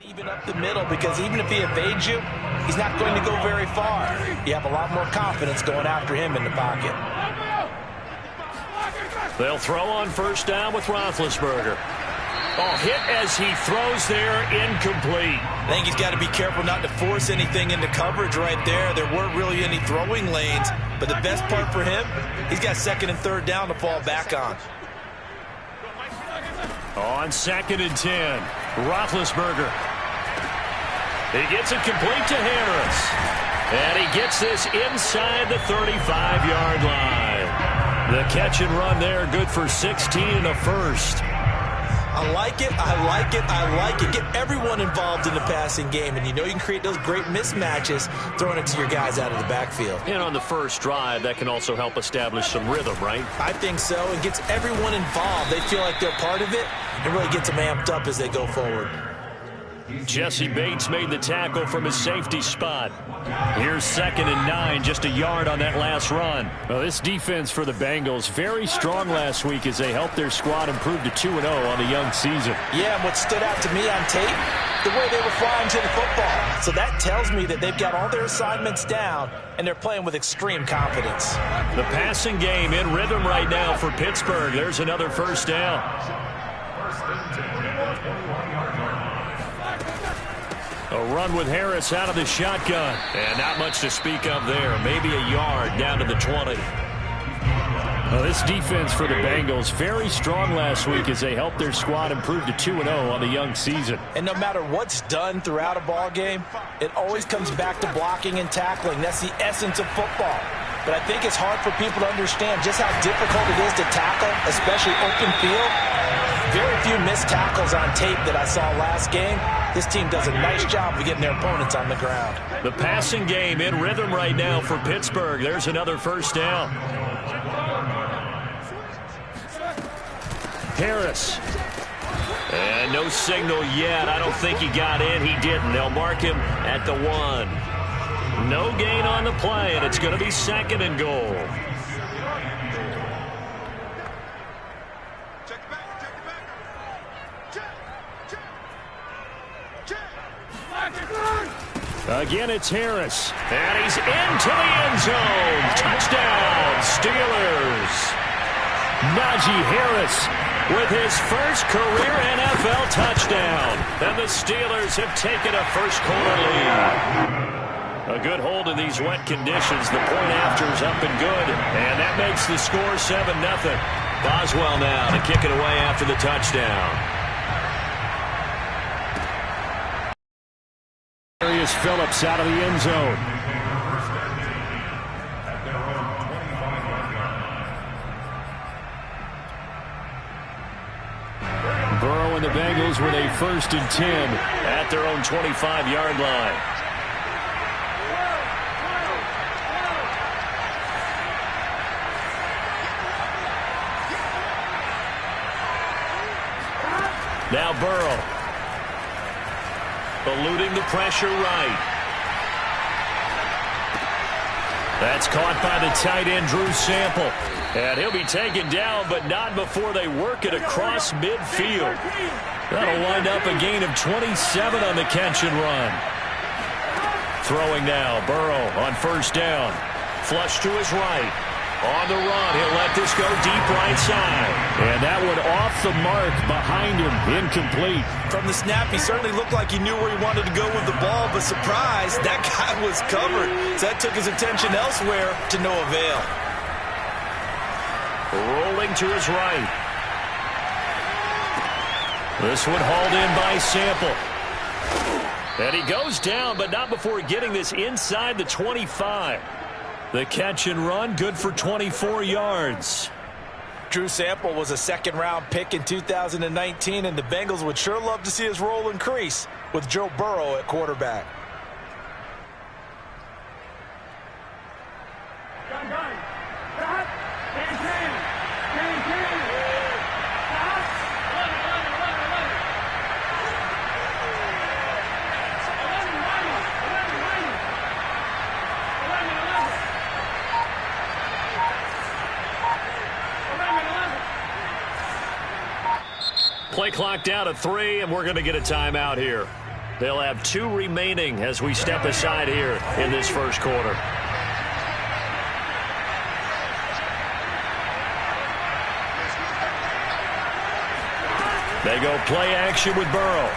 Even up the middle, because even if he evades you, he's not going to go very far. You have a lot more confidence going after him in the pocket. They'll throw on first down with Roethlisberger. Oh, hit as he throws there, incomplete. I think he's got to be careful not to force anything into coverage right there. There weren't really any throwing lanes, but the best part for him, he's got second and third down to fall back on. On 2nd and 10, Roethlisberger. He gets it complete to Harris. And he gets this inside the 35-yard line. The catch and run there, good for 16 and a first. I like it, I like it, I like it. Get everyone involved in the passing game, and you know you can create those great mismatches throwing it to your guys out of the backfield. And on the first drive, that can also help establish some rhythm, right? I think so, and gets everyone involved. They feel like they're part of it, and really gets them amped up as they go forward. Jesse Bates made the tackle from his safety spot. Here's 2nd and 9, just a yard on that last run. Well, this defense for the Bengals, very strong last week as they helped their squad improve to 2-0 on the young season. Yeah, and what stood out to me on tape, the way they were flying to the football. So that tells me that they've got all their assignments down, and they're playing with extreme confidence. The passing game in rhythm right now for Pittsburgh. There's another first down. A run with Harris out of the shotgun. And not much to speak of there. Maybe a yard down to the 20. Well, this defense for the Bengals, very strong last week as they helped their squad improve to 2-0 on the young season. And no matter what's done throughout a ball game, it always comes back to blocking and tackling. That's the essence of football. But I think it's hard for people to understand just how difficult it is to tackle, especially open field. Very few missed tackles on tape that I saw last game. This team does a nice job of getting their opponents on the ground. The passing game in rhythm right now for Pittsburgh. There's another first down. Harris. And no signal yet. I don't think he got in. He didn't. They'll mark him at the 1. No gain on the play, and it's going to be 2nd and goal. Again, it's Harris. And he's into the end zone. Touchdown, Steelers. Najee Harris with his first career NFL touchdown. And the Steelers have taken a first-quarter lead. A good hold in these wet conditions. The point after is up and good. And that makes the score 7-0. Boswell now to kick it away after the touchdown. Darius Phillips out of the end zone. Burrow and the Bengals with a 1st and 10 at their own 25-yard line. Now Burrow. Eluding the pressure right. That's caught by the tight end, Drew Sample. And he'll be taken down, but not before they work it across midfield. That'll wind up a gain of 27 on the catch and run. Throwing now, Burrow on first down. Flush to his right. On the run, he'll let this go deep right side. And that one off the mark behind him, incomplete. From the snap, he certainly looked like he knew where he wanted to go with the ball, but surprise, that guy was covered. So that took his attention elsewhere to no avail. Rolling to his right. This one hauled in by Sample. And he goes down, but not before getting this inside the 25. The catch and run, good for 24 yards. Drew Sample was a second-round pick in 2019, and the Bengals would sure love to see his role increase with Joe Burrow at quarterback. Play clock down to 3, and we're going to get a timeout here. They'll have 2 remaining as we step aside here in this first quarter. They go play action with Burrow.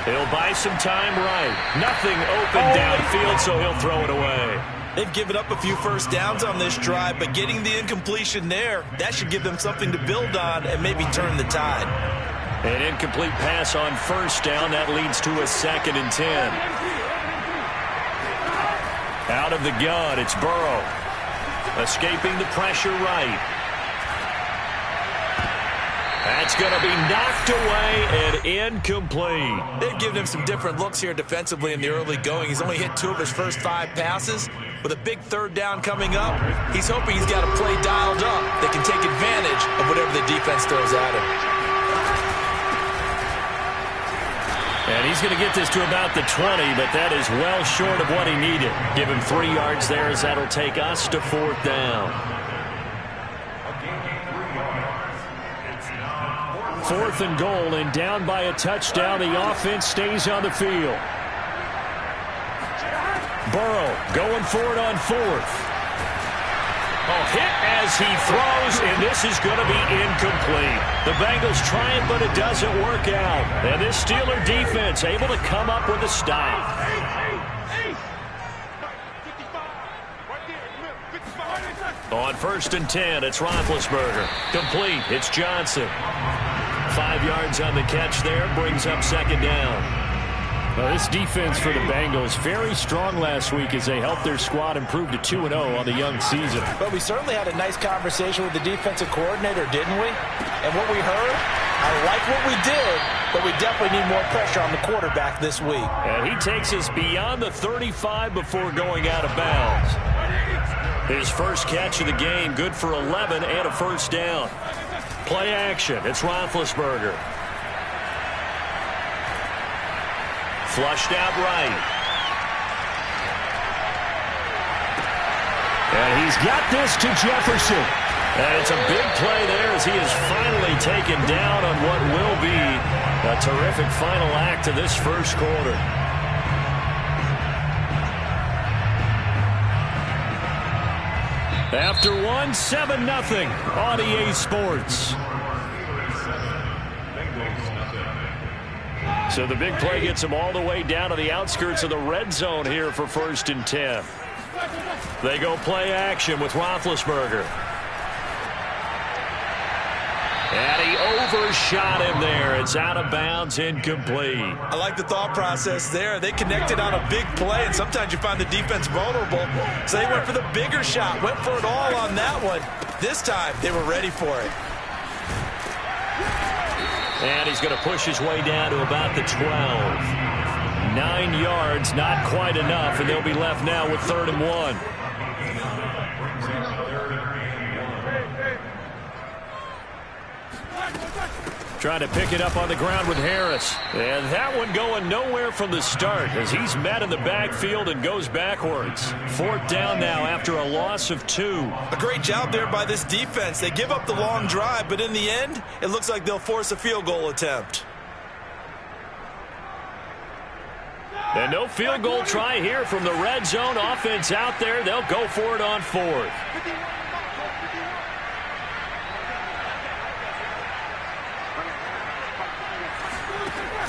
He'll buy some time right. Nothing open downfield, so he'll throw it away. They've given up a few first downs on this drive, but getting the incompletion there, that should give them something to build on and maybe turn the tide. An incomplete pass on first down. That leads to a 2nd and 10. Out of the gun, it's Burrow. Escaping the pressure right. That's going to be knocked away and incomplete. They've given him some different looks here defensively in the early going. He's only hit 2 of his first 5 passes. With a big 3rd down coming up, he's hoping he's got a play dialed up that can take advantage of whatever the defense throws at him. And he's going to get this to about the 20, but that is well short of what he needed. Give him 3 yards there as that'll take us to 4th down. 4th and goal, and down by a touchdown. The offense stays on the field. Burrow going for it on 4th. Hit as he throws, and this is going to be incomplete. The Bengals try it, but it doesn't work out. And this Steeler defense able to come up with a stop. On 1st and 10, it's Roethlisberger. Complete, it's Johnson. 5 yards on the catch there, brings up 2nd down. Well, this defense for the Bengals, very strong last week as they helped their squad improve to 2-0 on the young season. But we certainly had a nice conversation with the defensive coordinator, didn't we? And what we heard, I like what we did, but we definitely need more pressure on the quarterback this week. And he takes us beyond the 35 before going out of bounds. His first catch of the game, good for 11 and a 1st down. Play action, it's Roethlisberger. Flushed out right. And he's got this to Jefferson. And it's a big play there as he is finally taken down on what will be a terrific final act of this first quarter. After 7-0 on EA Sports. So the big play gets him all the way down to the outskirts of the red zone here for 1st and 10. They go play action with Roethlisberger. And he overshot him there. It's out of bounds, incomplete. I like the thought process there. They connected on a big play, and sometimes you find the defense vulnerable. So they went for the bigger shot, went for it all on that one. This time, they were ready for it. And he's going to push his way down to about the 12. 9 yards, not quite enough, and they'll be left now with 3rd and 1. Trying to pick it up on the ground with Harris. And that one going nowhere from the start as he's met in the backfield and goes backwards. 4th down now after a loss of 2. A great job there by this defense. They give up the long drive, but in the end, it looks like they'll force a field goal attempt. And no field goal try here from the red zone. Offense out there. They'll go for it on 4th.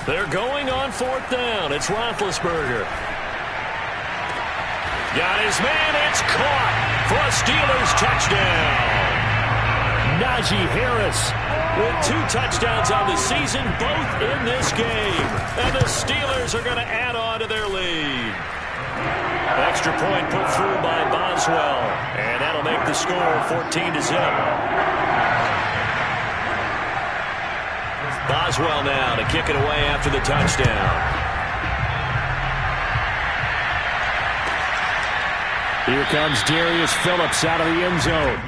They're going on 4th down. It's Roethlisberger. Got his man. It's caught for a Steelers touchdown. Najee Harris with 2 touchdowns on the season, both in this game. And the Steelers are going to add on to their lead. Extra point put through by Boswell. And that'll make the score 14-0. Boswell now to kick it away after the touchdown. Here comes Darius Phillips out of the end zone.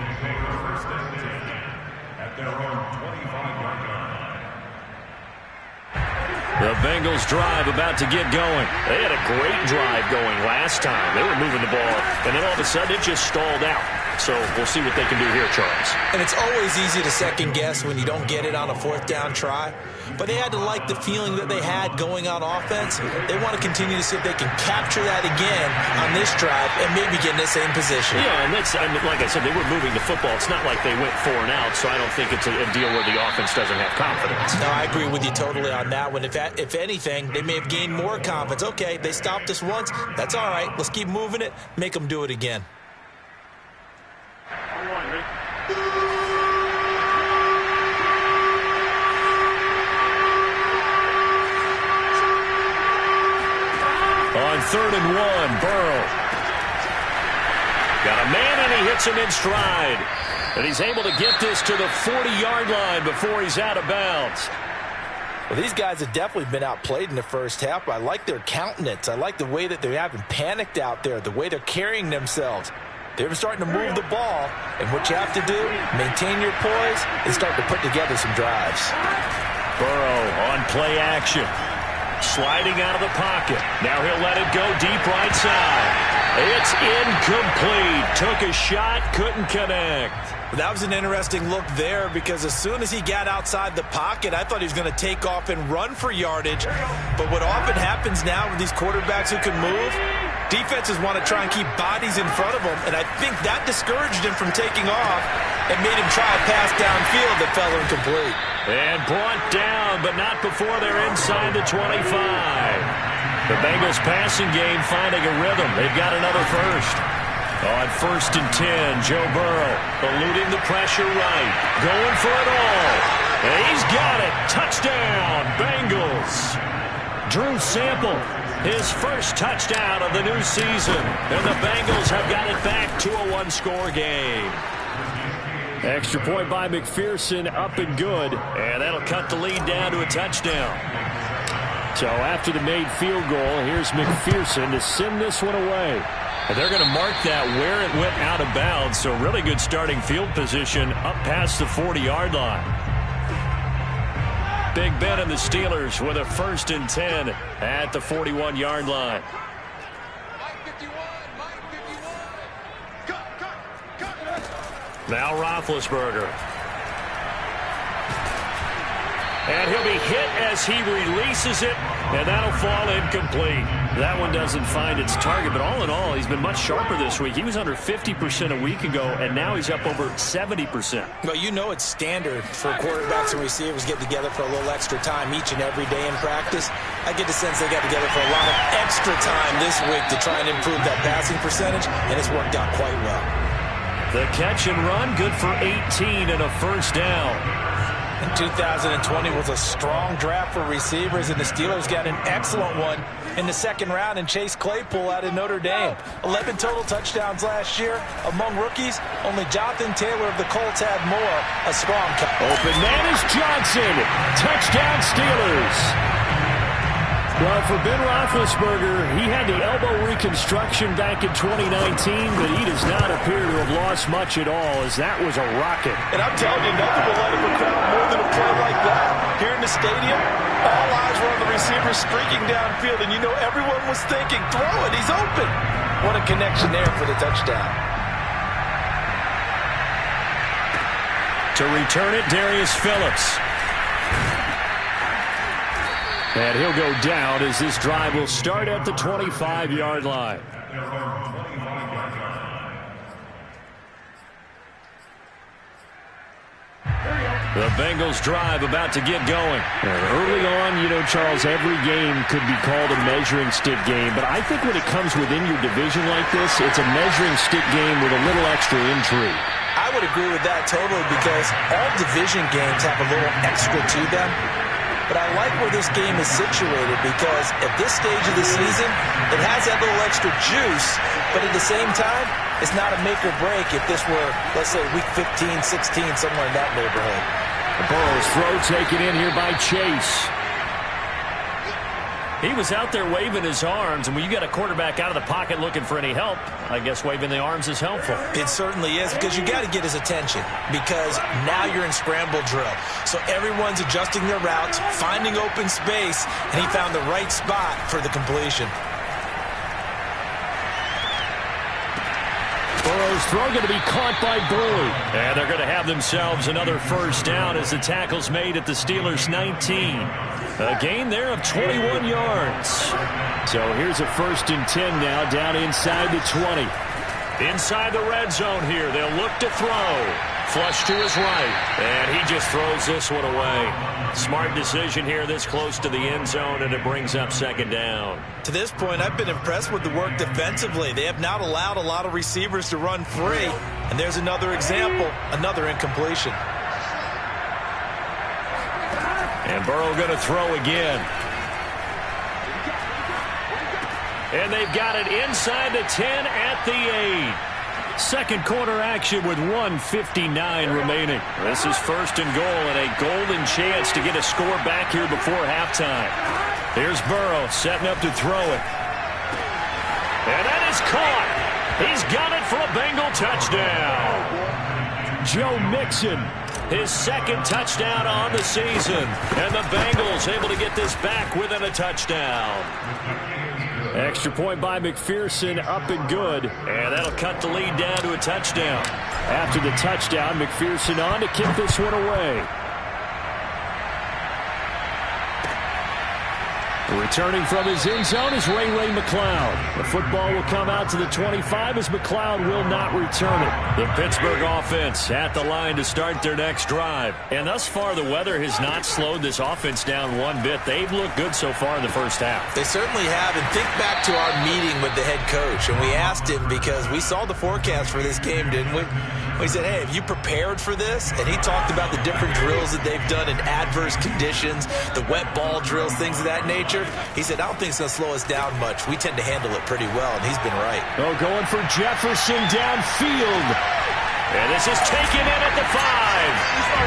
The Bengals drive about to get going. They had a great drive going last time. They were moving the ball, and then all of a sudden it just stalled out. So we'll see what they can do here, Charles. And it's always easy to second guess when you don't get it on a fourth down try. But they had to like the feeling that they had going on offense. They want to continue to see if they can capture that again on this drive and maybe get in the same position. Yeah, and that's, I mean, like I said, they were moving the football. It's not like they went 4 and out, so I don't think it's a deal where the offense doesn't have confidence. No, I agree with you totally on that one. If anything, they may have gained more confidence. Okay, they stopped us once. That's all right. Let's keep moving it. Make them do it again. On 3rd and 1, Burrow. Got a man, and he hits him in stride. And he's able to get this to the 40-yard line before he's out of bounds. Well, these guys have definitely been outplayed in the first half. I like their countenance. I like the way that they haven't panicked out there, the way they're carrying themselves. They're starting to move the ball, and what you have to do, maintain your poise and start to put together some drives. Burrow on play action. Sliding out of the pocket. Now he'll let it go deep right side. It's incomplete. Took a shot, couldn't connect. That was an interesting look there because as soon as he got outside the pocket, I thought he was going to take off and run for yardage. But what often happens now with these quarterbacks who can move, defenses want to try and keep bodies in front of them, and I think that discouraged him from taking off and made him try a pass downfield that fell incomplete. And brought down, but not before they're inside the 25. The Bengals passing game finding a rhythm. They've got another first. On 1st and 10, Joe Burrow eluding the pressure right. Going for it all. And he's got it. Touchdown, Bengals. Drew Sample, his first touchdown of the new season. And the Bengals have got it back to a one-score game. Extra point by McPherson, up and good. And that'll cut the lead down to a touchdown. So after the made field goal, here's McPherson to send this one away. And they're going to mark that where it went out of bounds. So really good starting field position up past the 40-yard line. Big Ben and the Steelers with a 1st and 10 at the 41-yard line. Now Roethlisberger. And he'll be hit as he releases it, and that'll fall incomplete. That one doesn't find its target, but all in all, he's been much sharper this week. He was under 50% a week ago, and now he's up over 70%. Well, you know it's standard for quarterbacks and receivers getting together for a little extra time each and every day in practice. I get the sense they got together for a lot of extra time this week to try and improve that passing percentage, and it's worked out quite well. The catch and run, good for 18 and a first down. And 2020 was a strong draft for receivers, and the Steelers got an excellent one in the second round in Chase Claypool out of Notre Dame. 11 total touchdowns last year. Among rookies, only Jonathan Taylor of the Colts had more. A strong cut. Open man is Johnson. Touchdown Steelers. Well, for Ben Roethlisberger, he had the elbow reconstruction back in 2019, but he does not appear to have lost much at all, as that was a rocket. And I'm telling you, nothing will light up a crowd more than a play like that. Here in the stadium, all eyes were on the receiver streaking downfield, and you know everyone was thinking, throw it, he's open. What a connection there for the touchdown. To return it, Darius Phillips. And he'll go down as this drive will start at the 25-yard line. The Bengals drive about to get going. Early on, you know, Charles, every game could be called a measuring stick game. But I think when it comes within your division like this, it's a measuring stick game with a little extra intrigue. I would agree with that totally because all division games have a little extra to them. But I like where this game is situated because at this stage of the season, it has that little extra juice, but at the same time, it's not a make or break if this were, let's say, week 15, 16, somewhere in that neighborhood. Burrow's throw taken in here by Chase. He was out there waving his arms, and when you got a quarterback out of the pocket looking for any help, I guess waving the arms is helpful. It certainly is, because you got to get his attention, because now you're in scramble drill. So everyone's adjusting their routes, finding open space, and he found the right spot for the completion. Burrow's throw going to be caught by Burley. And they're going to have themselves another first down as the tackle's made at the Steelers' 19. A gain there of 21 yards. So here's a 1st and 10 now down inside the 20. Inside the red zone here. They'll look to throw. Flush to his right. And he just throws this one away. Smart decision here this close to the end zone, and it brings up 2nd down. To this point, I've been impressed with the work defensively. They have not allowed a lot of receivers to run free. And there's another example, another incompletion. And Burrow going to throw again. And they've got it inside the 10 at the 8. Second quarter action with 1:59 remaining. This is 1st and goal and a golden chance to get a score back here before halftime. Here's Burrow setting up to throw it. And that is caught. He's got it for a Bengal touchdown. Joe Mixon, his 2nd touchdown on the season. And the Bengals able to get this back within a touchdown. Extra point by McPherson, up and good. And that'll cut the lead down to a touchdown. After the touchdown, McPherson on to kick this one away. Returning from his end zone is Ray McCloud. The football will come out to the 25 as McCloud will not return it. The Pittsburgh offense at the line to start their next drive. And thus far, the weather has not slowed this offense down one bit. They've looked good so far in the first half. They certainly have. And think back to our meeting with the head coach. And we asked him because we saw the forecast for this game, didn't we? We said, hey, have you prepared for this? And he talked about the different drills that they've done in adverse conditions, the wet ball drills, things of that nature. He said, I don't think it's going to slow us down much. We tend to handle it pretty well, and he's been right. Oh, going for Jefferson downfield. And this is taken in at the 5.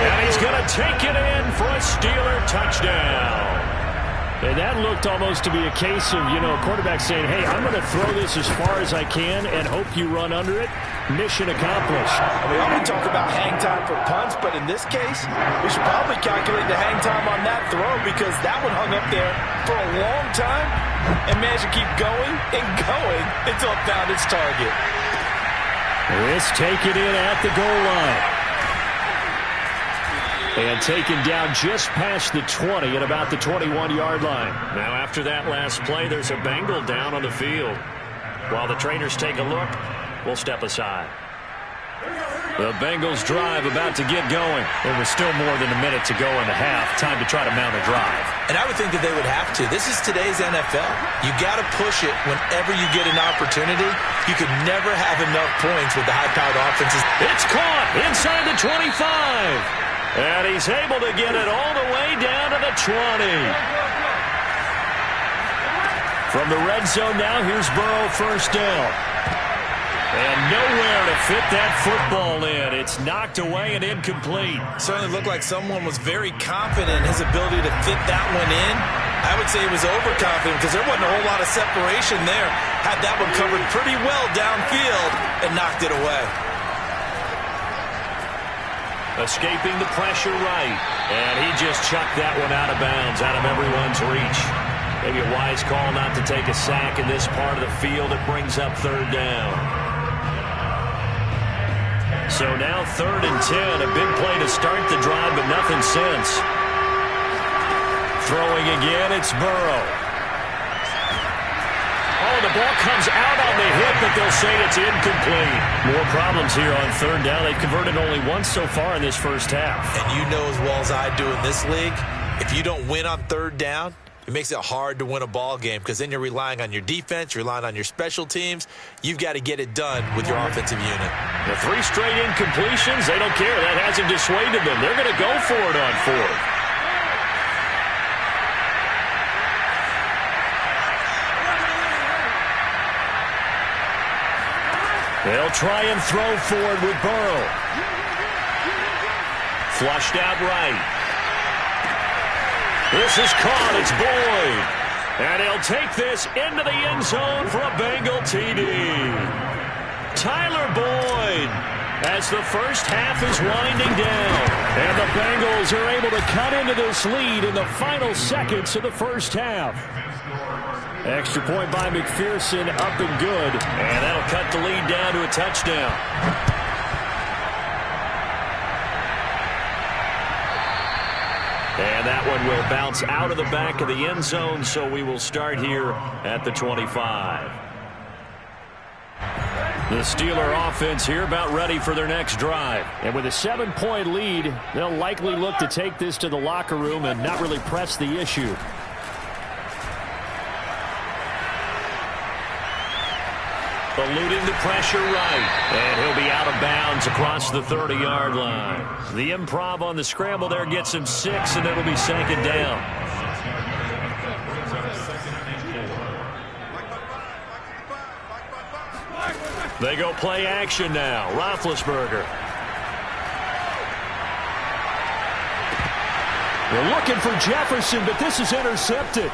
And he's going to take it in for a Steeler touchdown. And that looked almost to be a case of, a quarterback saying, hey, I'm going to throw this as far as I can and hope you run under it. Mission accomplished. We often talk about hang time for punts, but in this case, we should probably calculate the hang time on that throw because that one hung up there for a long time and managed to keep going and going until it found its target. Let's take it in at the goal line. And taken down just past the 20 at about the 21-yard line. Now after that last play, there's a Bengal down on the field. While the trainers take a look, we'll step aside. The Bengals drive about to get going. There was still more than a minute to go in the half. Time to try to mount a drive. And I would think that they would have to. This is today's NFL. You got to push it whenever you get an opportunity. You could never have enough points with the high-powered offenses. It's caught inside the 25. And he's able to get it all the way down to the 20. From the red zone now, here's Burrow, first down. And nowhere to fit that football in. It's knocked away and incomplete. Certainly looked like someone was very confident in his ability to fit that one in. I would say he was overconfident because there wasn't a whole lot of separation there. Had that one covered pretty well downfield and knocked it away. Escaping the pressure right. And he just chucked that one out of bounds, out of everyone's reach. Maybe a wise call not to take a sack in this part of the field. It brings up 3rd down. So now 3rd and 10. A big play to start the drive, but nothing since. Throwing again, it's Burrow. Oh, the ball comes out on the hip, but they'll say it's incomplete. More problems here on 3rd down. They've converted only once so far in this first half. And you know as well as I do in this league, if you don't win on 3rd down, it makes it hard to win a ball game because then you're relying on your defense, you're relying on your special teams. You've got to get it done with your offensive unit. The 3 straight incompletions, they don't care. That hasn't dissuaded them. They're going to go for it on 4th. They'll try and throw forward with Burrow. Flushed out right. This is caught. It's Boyd. And he'll take this into the end zone for a Bengal TD. Tyler Boyd as the first half is winding down. And the Bengals are able to cut into this lead in the final seconds of the first half. Extra point by McPherson, up and good. And that'll cut the lead down to a touchdown. And that one will bounce out of the back of the end zone, so we will start here at the 25. The Steeler offense here about ready for their next drive. And with a 7-point lead, they'll likely look to take this to the locker room and not really press the issue. Eluding the pressure right. And he'll be out of bounds across the 30-yard line. The improv on the scramble there gets him 6, and it'll be second down. They go play action now. Roethlisberger. They're looking for Jefferson, but this is intercepted.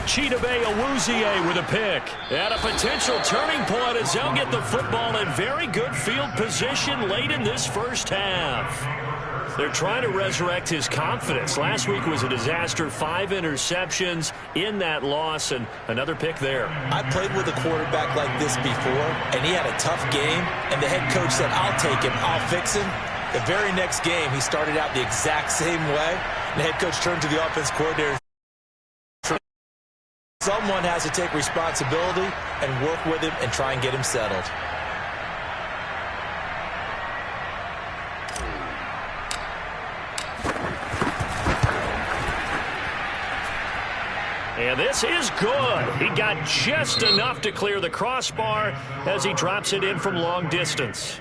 Chidobe Awuzie with a pick. And a potential turning point as they'll get the football in very good field position late in this first half. They're trying to resurrect his confidence. Last week was a disaster. 5 interceptions in that loss, and another pick there. I played with a quarterback like this before, and he had a tough game, and the head coach said, I'll take him, I'll fix him. The very next game, he started out the exact same way. The head coach turned to the offense coordinator. Someone has to take responsibility and work with him and try and get him settled. And this is good. He got just enough to clear the crossbar as he drops it in from long distance.